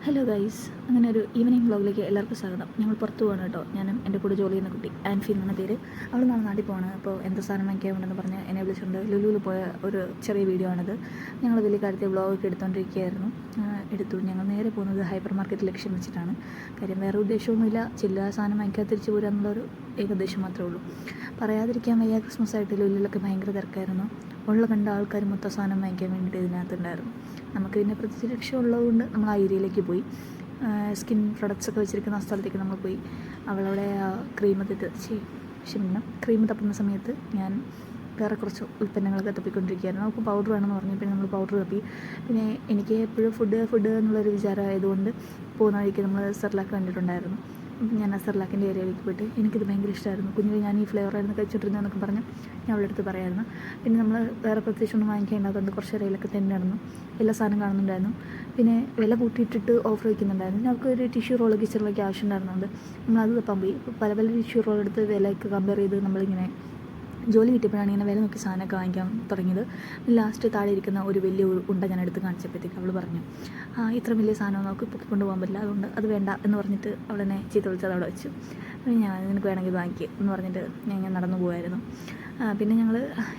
Hello guys, അങ്ങനെ ഒരു evening വ്ളോഗിലേക്ക് എല്ലാവർക്കും സ്വാഗതം. ഞങ്ങൾ പുറത്ത് പോകണം കേട്ടോ. ഞാനും എൻ്റെ കൂടെ ജോലി ചെയ്യുന്ന കുട്ടി ആൻഫി എന്നാണ് പേര്. അവൾ നാളെ നാട്ടിൽ പോകണം. അപ്പോൾ എന്ത് സാധനം വാങ്ങിക്കാനുണ്ടെന്ന് പറഞ്ഞ് എന്നെ വിളിച്ചുകൊണ്ട് ലുലുവിൽ പോയ ഒരു ചെറിയ വീഡിയോ ആണിത്. ഞങ്ങൾ വലിയ കാര്യത്തിൽ വ്ളോഗൊക്കെ എടുത്തുകൊണ്ടിരിക്കുകയായിരുന്നു. ഞങ്ങൾ നേരെ പോകുന്നത് ഹൈപ്പർ മാർക്കറ്റ് ലക്ഷ്യം വെച്ചിട്ടാണ്. കാര്യം വേറെ ഉദ്ദേശമൊന്നുമില്ല, ചില്ല സാധനം വാങ്ങിക്കാൻ തിരിച്ചു പോരുക എന്നുള്ളൊരു ഏകദേശം മാത്രമേ ഉള്ളൂ. പറയാതിരിക്കാൻ വയ്യ, ക്രിസ്മസ് ആയിട്ട് ലുലുവിലൊക്കെ ഭയങ്കര തിരക്കായിരുന്നു. ഉള്ള കണ്ട ആൾക്കാർ മൊത്തം സാധനം വാങ്ങിക്കാൻ വേണ്ടിയിട്ട് ഇതിനകത്തുണ്ടായിരുന്നു. നമുക്ക് പിന്നെ പ്രതിരക്ഷ ഉള്ളതുകൊണ്ട് നമ്മൾ ആ ഏരിയയിലേക്ക് പോയി. സ്കിൻ പ്രൊഡക്ട്സ് ഒക്കെ വെച്ചിരിക്കുന്ന ആ സ്ഥലത്തേക്ക് നമ്മൾ പോയി. അവളവിടെ ക്രീം തപ്പുന്ന സമയത്ത് ഞാൻ വേറെ കുറച്ച് ഉൽപ്പന്നങ്ങളൊക്കെ തപ്പിക്കൊണ്ടിരിക്കുകയായിരുന്നു. നമുക്ക് പൗഡർ വേണമെന്ന് പറഞ്ഞു. പിന്നെ നമ്മൾ പൗഡർ തപ്പി. പിന്നെ എനിക്ക് എപ്പോഴും ഫുഡ് എന്നുള്ളൊരു വിചാരമായതുകൊണ്ട് പോകുന്ന വഴിക്ക് നമ്മൾ സെർലാക്ക് കണ്ടിട്ടുണ്ടായിരുന്നു. ഞാൻ ആ സെർലാക്കിൻ്റെ ഏരിയയിലേക്ക് പോയിട്ട് എനിക്കിത് ഭയങ്കര ഇഷ്ടമായിരുന്നു. കുഞ്ഞിൽ ഞാൻ ഈ ഫ്ലേവറായിരുന്നു കഴിച്ചിട്ടിരുന്നതെന്നൊക്കെ പറഞ്ഞ് ഞാൻ അവളുടെ അടുത്ത് പറയായിരുന്നു. പിന്നെ നമ്മൾ വേറെ പ്രത്യേകിച്ച് ഒന്നും വാങ്ങിക്കേണ്ടതുകൊണ്ട് കുറച്ച് ഇടയിലൊക്കെ തന്നെ നടന്നു. എല്ലാ സാധനം കാണുന്നുണ്ടായിരുന്നു. പിന്നെ വില കൂട്ടിയിട്ടിട്ട് ഓഫർ വയ്ക്കുന്നുണ്ടായിരുന്നു. നമുക്ക് ഒരു ടിഷ്യൂ റോൾ കിച്ചണിലേക്ക് ആവശ്യമുണ്ടായിരുന്നുണ്ട്. നമ്മളത് തപ്പാൻ പോയി. പല ടിഷ്യൂ റോൾ എടുത്ത് വിലയൊക്കെ കമ്പയർ ചെയ്ത് നമ്മളിങ്ങനെ ജോലി കിട്ടിയപ്പോഴാണ് ഇങ്ങനെ വില നോക്കി സാധനമൊക്കെ വാങ്ങിക്കാൻ തുടങ്ങിയത്. ലാസ്റ്റ് താഴെ ഇരിക്കുന്ന ഒരു വലിയ ഉണ്ട ഞാൻ എടുത്ത് കാണിച്ചപ്പോഴത്തേക്ക് അവൾ പറഞ്ഞു, ഇത്ര വലിയ സാധനം നമുക്ക് പൊക്കിക്കൊണ്ട് പോകാൻ പറ്റില്ല, അതുകൊണ്ട് അത് വേണ്ട എന്ന് പറഞ്ഞിട്ട് അവളെന്നെ ചീത്ത വിളിച്ചത് അവിടെ വെച്ചു. ഞാൻ നിനക്ക് വേണമെങ്കിൽ വാങ്ങിക്കുക എന്ന് പറഞ്ഞിട്ട് ഞാൻ നടന്നു പോകുമായിരുന്നു. പിന്നെ ഞങ്ങൾ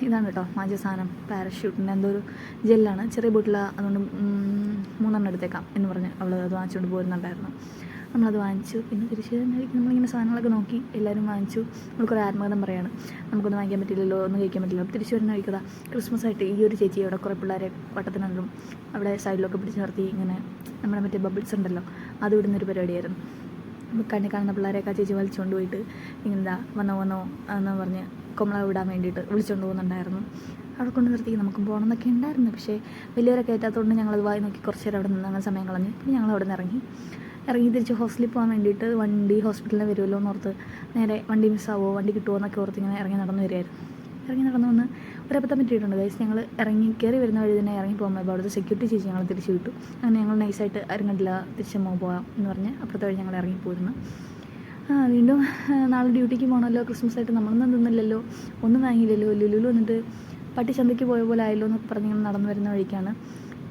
ഇതാണ് കേട്ടോ വാങ്ങിച്ച സാധനം, പാരഷ്യൂട്ടിൻ്റെ എന്തോ ഒരു ജെല്ലാണ്, ചെറിയ ബോട്ടിലാണ്, അതുകൊണ്ട് 3 എടുത്തേക്കാം എന്ന് പറഞ്ഞ് അവൾ അത് വാങ്ങിച്ചുകൊണ്ട് പോരുന്നുണ്ടായിരുന്നു. നമ്മളത് വാങ്ങിച്ചു. പിന്നെ തിരിച്ച് നമ്മളിങ്ങനെ സാധനങ്ങളൊക്കെ നോക്കി എല്ലാവരും വാങ്ങിച്ചു. നമ്മൾ കുറേ ആത്മകഥം പറയാണ്, നമുക്കൊന്നും വാങ്ങിക്കാൻ പറ്റില്ലല്ലോ, ഒന്നും കഴിക്കാൻ പറ്റില്ല. തിരിച്ച് വരുന്ന കഴിക്കുക ക്രിസ്മസ് ആയിട്ട് ഈ ഒരു ചേച്ചി അവിടെ കുറേ പിള്ളേരെ വട്ടത്തിനും അവിടെ സൈഡിലൊക്കെ പിടിച്ച് നിർത്തി ഇങ്ങനെ നമ്മുടെ മറ്റേ ബബിൾസ് ഉണ്ടല്ലോ അത് വിടുന്നൊരു പരിപാടിയായിരുന്നു. കണ്ണി കാണുന്ന പിള്ളേരെയൊക്കെ ആ ചേച്ചി വലിച്ചുകൊണ്ട് പോയിട്ട് ഇങ്ങനെന്താ വന്നോ എന്ന് പറഞ്ഞ് കൊമ്മള വിടാൻ വേണ്ടിയിട്ട് വിളിച്ചുകൊണ്ട് പോകുന്നുണ്ടായിരുന്നു. അവിടെ കൊണ്ട് നിർത്തി നമുക്കും പോകണം എന്നൊക്കെ ഉണ്ടായിരുന്നു. പക്ഷേ വലിയവരെ കയറ്റാത്തതുകൊണ്ട് ഞങ്ങളത് വായി നോക്കി കുറച്ച് നേരം അവിടെ നിന്ന് അങ്ങനെ സമയം കളഞ്ഞ്. പിന്നെ ഞങ്ങൾ അവിടെ നിന്ന് ഇറങ്ങി തിരിച്ച് ഹോസ്റ്റലിൽ പോകാൻ വേണ്ടിയിട്ട് വണ്ടി ഹോസ്പിറ്റലിൽ വരുമല്ലോ എന്നോർത്ത് നേരെ വണ്ടി മിസ്സാവോ വണ്ടി കിട്ടുമോ എന്നൊക്കെ ഓർത്ത് ഇങ്ങനെ ഇറങ്ങി നടന്നു വന്ന് ഒരബദ്ധം പറ്റിയിട്ടുണ്ട് ഗൈസ്. ഞങ്ങൾ കയറി വരുന്ന വഴി തന്നെ ഇറങ്ങി പോകുമ്പോൾ അവിടുത്തെ സെക്യൂരിറ്റി ചേച്ചി ഞങ്ങൾ തിരിച്ചു വിട്ടു. അങ്ങനെ ഞങ്ങൾ നൈസായിട്ട് ആരും കണ്ടില്ല, തിരിച്ചമ്മ പോകാം എന്ന് പറഞ്ഞ് അപ്പുറത്തെ വഴി ഞങ്ങൾ ഇറങ്ങിപ്പോയിരുന്നു. വീണ്ടും നാളെ ഡ്യൂട്ടിക്ക് പോകണമല്ലോ, ക്രിസ്മസ് ആയിട്ട് നമ്മളൊന്നും തിന്നില്ലല്ലോ, ഒന്നും വാങ്ങിയില്ലല്ലോ, ലുലുലു വന്നിട്ട് പട്ടി ചന്തയ്ക്ക് പോയ പോലെ ആയല്ലോ എന്നൊക്കെ പറഞ്ഞ് ഇങ്ങനെ നടന്നു വരുന്ന വഴിക്കാണ്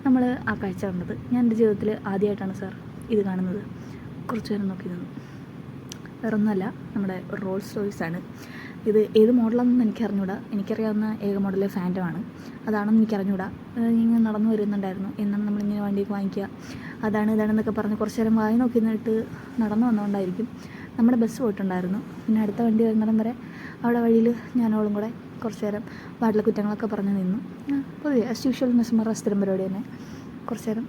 നമ്മൾ ആ കാഴ്ച കണ്ടത്. ഞാൻ എൻ്റെ ജീവിതത്തിൽ ആദ്യമായിട്ടാണ് സാർ ഇത് കാണുന്നത്. കുറച്ച് നേരം നോക്കി നിന്നു. വേറൊന്നുമല്ല, നമ്മുടെ റോൾസ് റോയ്സാണ് ഇത്. ഏത് മോഡലാണെന്ന് എനിക്കറിഞ്ഞൂടാ. എനിക്കറിയാവുന്ന ഏക മോഡൽ ഫാൻറ്റമാണ്. അതാണെന്ന് എനിക്കറിഞ്ഞൂടാ. ഇങ്ങനെ നടന്നു വരുന്നുണ്ടായിരുന്നു. എന്നാണ് നമ്മളിങ്ങനെ വണ്ടിയൊക്കെ വാങ്ങിക്കുക, ഇതാണെന്നൊക്കെ പറഞ്ഞ് കുറച്ച് നേരം വായി നോക്കി നിന്നിട്ട് നടന്നു വന്നുകൊണ്ടായിരിക്കും നമ്മുടെ ബസ് പോയിട്ടുണ്ടായിരുന്നു. പിന്നെ അടുത്ത വണ്ടി വരുന്നിടം വരെ അവിടെ വഴിയിൽ ഞാനോളും കൂടെ കുറച്ച് നേരം വാട്ടിലെ കുറ്റങ്ങളൊക്കെ പറഞ്ഞ് നിന്നു. പൊതുവെ ആസ് യൂഷ്വൽ മിസ്മറ സ്ഥിരം പരിപാടി തന്നെ. കുറച്ച് നേരം